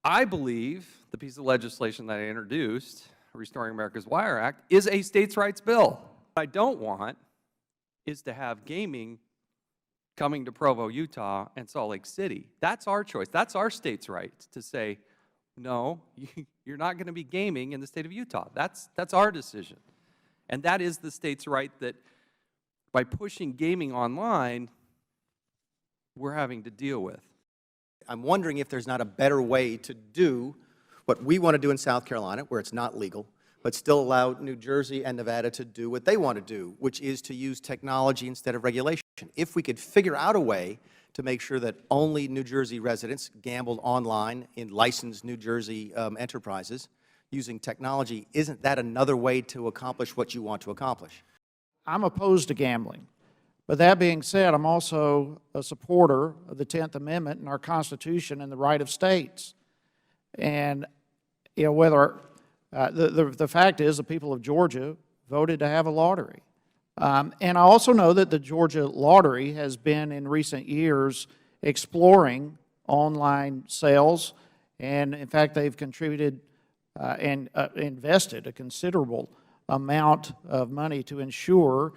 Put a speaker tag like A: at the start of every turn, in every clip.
A: I believe the piece of legislation that I introduced, Restoring America's Wire Act, is a states' rights bill. What I don't want is to have gaming coming to Provo, Utah, and Salt Lake City. That's our choice. That's our state's right to say, no, you're not going to be gaming in the state of Utah. That's our decision. And that is the state's right that by pushing gaming online, we're having to deal with.
B: I'm wondering if there's not a better way to do what we want to do in South Carolina, where it's not legal, but still allow New Jersey and Nevada to do what they want to do, which is to use technology instead of regulation. If we could figure out a way to make sure that only New Jersey residents gambled online in licensed New Jersey enterprises using technology, isn't that another way to accomplish what you want to accomplish?
C: I'm opposed to gambling. But that being said, I'm also a supporter of the 10th Amendment and our Constitution and the right of states. And, you know, whether the fact is the people of Georgia voted to have a lottery. And I also know that the Georgia lottery has been in recent years exploring online sales, and in fact they've contributed and invested a considerable amount of money to ensure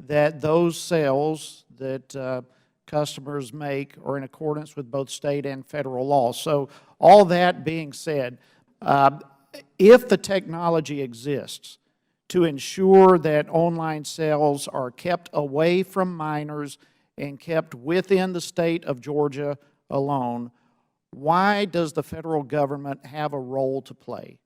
C: that those sales that customers make are in accordance with both state and federal law. So all that being said, if the technology exists to ensure that online sales are kept away from minors and kept within the state of Georgia alone, why does the federal government have a role to play?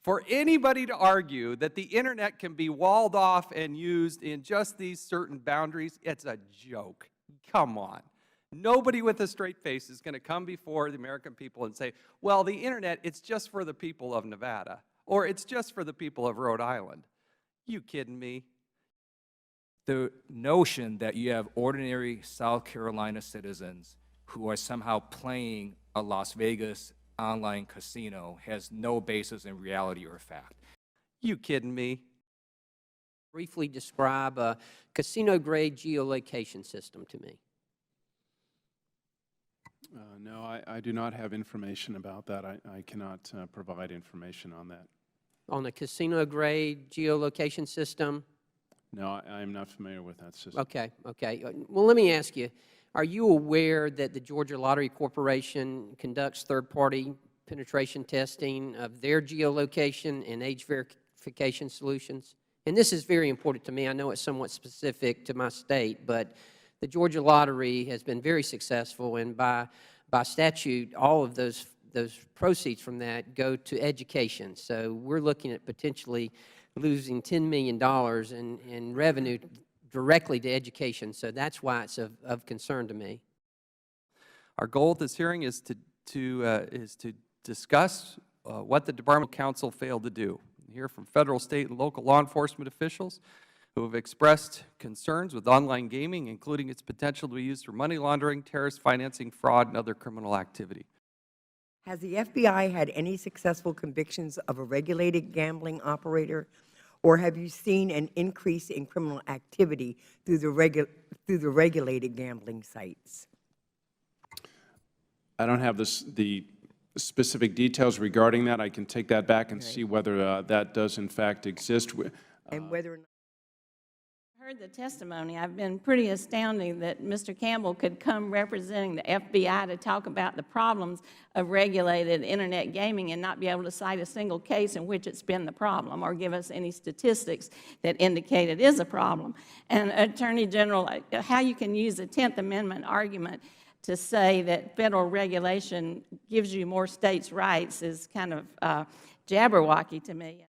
A: For anybody to argue that the internet can be walled off and used in just these certain boundaries, it's a joke. Come on. Nobody with a straight face is going to come before the American people and say, well, the internet, it's just for the people of Nevada, or it's just for the people of Rhode Island. You kidding me?
D: The notion that you have ordinary South Carolina citizens who are somehow playing a Las Vegas online casino has no basis in reality or fact.
A: You kidding me?
E: Briefly describe a casino-grade geolocation system to me.
F: No, I do not have information about that. I cannot provide information on that.
E: On a casino-grade geolocation system?
F: No, I am not familiar with that system.
E: Okay, okay. Well, let me ask you, are you aware that the Georgia Lottery Corporation conducts third-party penetration testing of their geolocation and age verification solutions? And this is very important to me. I know it's somewhat specific to my state, but the Georgia Lottery has been very successful, and by statute, all of those proceeds from that go to education. So we're looking at potentially losing $10 million in revenue directly to education. So that's why it's of concern to me.
A: Our goal at this hearing is to discuss what the Department of Counsel failed to do. Hear from federal, state, and local law enforcement officials who have expressed concerns with online gaming, including its potential to be used for money laundering, terrorist financing, fraud, and other criminal activity.
G: Has the FBI had any successful convictions of a regulated gambling operator, or have you seen an increase in criminal activity through the regulated gambling sites?
F: I don't have the specific details regarding that. I can take that back and see whether that does in fact exist.
G: And whether or not
H: heard the testimony, I've been pretty astounding that Mr. Campbell could come representing the FBI to talk about the problems of regulated internet gaming and not be able to cite a single case in which it's been the problem or give us any statistics that indicate it is a problem. And Attorney General, how you can use the 10th Amendment argument to say that federal regulation gives you more states' rights is kind of jabberwocky to me.